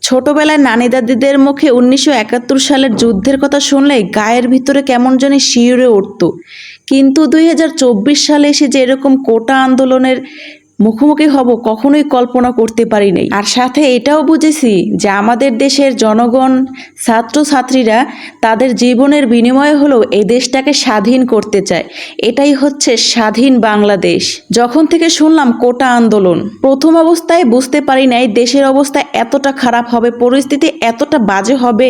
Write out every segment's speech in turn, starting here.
ছোটবেলায় নানি দাদিদের মুখে ১৯৭১ সালের যুদ্ধের কথা শুনলেই গায়ের ভিতরে কেমন জানি শিউরে উঠত। কিন্তু ২০২৪ সালে এসে যে এরকম কোটা আন্দোলনের মুখোমুখি হব কখনোই কল্পনা করতে পারি নাই। আর সাথে এটাও বুঝেছি যে আমাদের দেশের জনগণ, ছাত্রছাত্রীরা তাদের জীবনের বিনিময়ে হলেও এই দেশটাকে স্বাধীন করতে চায়। এটাই হচ্ছে স্বাধীন বাংলাদেশ। যখন থেকে শুনলাম কোটা আন্দোলন, প্রথম অবস্থায় বুঝতে পারি নাই দেশের অবস্থা এতটা খারাপ হবে, পরিস্থিতি এতটা বাজে হবে,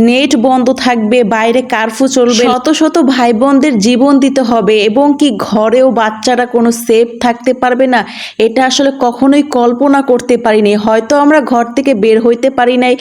নেট বন্ধ থাকবে, বাইরে কারফিউ চলবে, শত শত ভাই বোনদের জীবন দিতে হবে এবং কি ঘরেও বাচ্চারা কোনো সেফ থাকতে পারবে না। এটা আসলে কখনোই কল্পনা করতে পারিনি। হয়তো আমরা ঘর থেকে বের হইতে পারি নাই,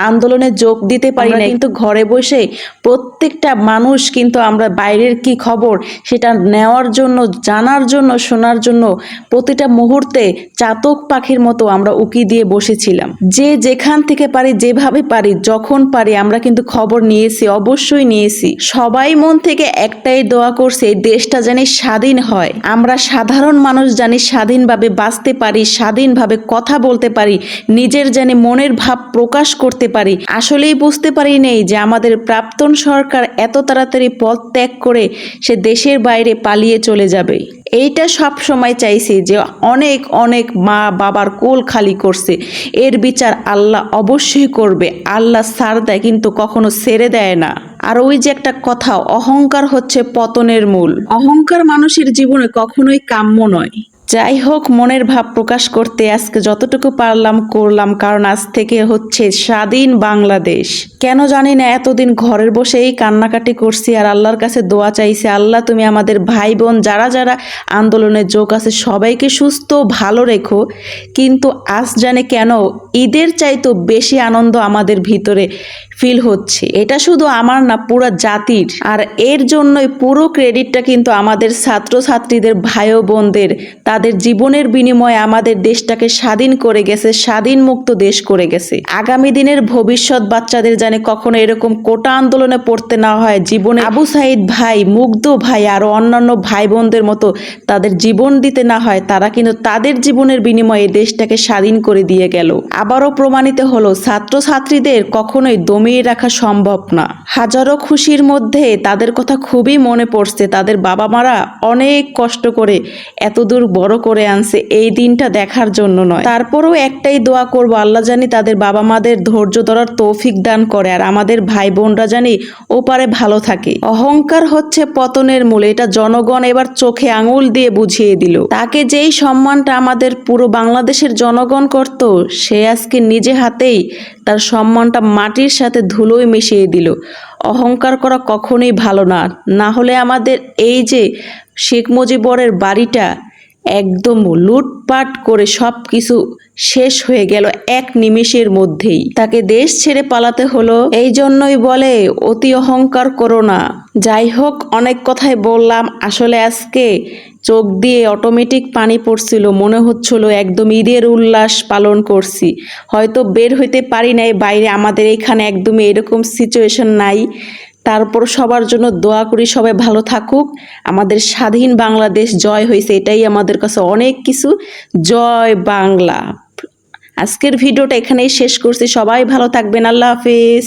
আন্দোলনে যোগ দিতে পারি নাই, কিন্তু ঘরে বসে প্রত্যেকটা মানুষ কিন্তু আমরা বাইরের কি খবর সেটা নেওয়ার জন্য, জানার জন্য, শোনার জন্য প্রতিটা মুহূর্তে চাতক পাখির মতো আমরা উকি দিয়ে বসেছিলাম। যে যেখান থেকে পারি, যেভাবে পারি, যখন পারি আমরা কিন্তু খবর নিয়েছি, অবশ্যই নিয়েছি। সবাই মন থেকে একটাই দোয়া করছে এই দেশটা জানি স্বাধীন হয়, আমরা সাধারণ মানুষ জানি স্বাধীনভাবে বাঁচতে পারি, স্বাধীনভাবে কথা বলতে পারি, নিজের জানি মনের ভাব প্রকাশ করতে পারি। আসলেই বুঝতে পারি নেই যে আমাদের প্রাক্তন সরকার এত তাড়াতাড়ি পদ ত্যাগ করে সে দেশের বাইরে পালিয়ে চলে যাবে। এইটা সব সময় চাইছি যে অনেক অনেক মা বাবার কোল খালি করছে, এর বিচার আল্লাহ অবশ্যই করবে। আল্লাহ ছাড় দেয় কিন্তু কখনো ছেড়ে দেয় না। আর ওই যে একটা কথা, অহংকার হচ্ছে পতনের মূল। অহংকার মানুষের জীবনে কখনোই কাম্য নয়। যাই হোক, মনের ভাব প্রকাশ করতে আজকে যতটুকু পারলাম করলাম, কারণ আজ থেকে হচ্ছে স্বাধীন বাংলাদেশ। কেন জানি না এতদিন ঘরের বসেই কান্নাকাটি করছি আর আল্লাহর কাছে দোয়া চাইছি, আল্লাহ তুমি আমাদের ভাই বোন যারা যারা আন্দোলনে যোগ আছে সবাইকে সুস্থ ভালো রেখো। কিন্তু আজ জানে কেন ঈদের চাইতো বেশি আনন্দ আমাদের ভিতরে ফিল হচ্ছে। এটা শুধু আমার না, পুরো জাতির। আর এর জন্যই পুরো ক্রেডিটটা কিন্তু আমাদের ছাত্রছাত্রীদের, ভাই বোনদের, তাদের জীবনের বিনিময়ে আমাদের দেশটাকে স্বাধীন করে গেছে, স্বাধীন মুক্ত দেশ করে গেছে। আগামী দিনের ভবিষ্যৎ বাচ্চাদের জানে কখনো এরকম কোটা আন্দোলনে পড়তে না হয়, জীবনে আবু সাইদ ভাই, মুগ্ধ ভাই আর অন্যান্য ভাই বোনদের মতো তাদের জীবন দিতে না হয়। তারা কিন্তু তাদের জীবনের বিনিময়ে দেশটাকে স্বাধীন করে দিয়ে গেল। আবারও প্রমাণিত হলো ছাত্রছাত্রীদের কখনোই দমিয়ে রাখা সম্ভব না। হাজারো খুশির মধ্যে তাদের কথা খুবই মনে পড়ছে। তাদের বাবা মারা অনেক কষ্ট করে এতদূর বড় করে আনছে এই দিনটা দেখার জন্য নয়। তারপরেও একটাই দোয়া করব, আল্লাহ জানি তাদের বাবা মাদের ধৈর্য ধরার তৌফিক দান করে আর আমাদের ভাই বোনরা জানি ওপারে ভালো থাকে। অহংকার হচ্ছে পতনের মূল, এটা জনগণ এবার চোখে আঙুল দিয়ে বুঝিয়ে দিল। তাকে যেই সম্মানটা আমাদের পুরো বাংলাদেশের জনগণ করত, সে আজকে নিজে হাতেই তার সম্মানটা মাটির সাথে ধুলোয় মিশিয়ে দিল। অহংকার করা কখনোই ভালো না। না হলে আমাদের এই যে শেখ মুজিবরের বাড়িটা একদম লুটপাট করে সব কিছু শেষ হয়ে গেল এক নিমেষের মধ্যেই। তাকে দেশ ছেড়ে পালাতে হলো। এই জন্যই বলে অতি অহংকার করো না। যাই হোক, অনেক কথাই বললাম। আসলে আজকে চোখ দিয়ে অটোমেটিক পানি পড়ছিল, মনে হচ্ছিল একদম ঈদের উল্লাস পালন করছি। হয়তো বের হইতে পারি নাই বাইরে, আমাদের এখানে একদমই এরকম সিচুয়েশন নাই। তারপর সবার জন্য দোয়া করি, সবাই ভালো থাকুক। আমাদের স্বাধীন বাংলাদেশ জয় হয়েছে, এটাই আমাদের কাছে অনেক কিছু। জয় বাংলা। আজকের ভিডিওটা এখানেই শেষ করছি। সবাই ভালো থাকবেন। আল্লাহ হাফেজ।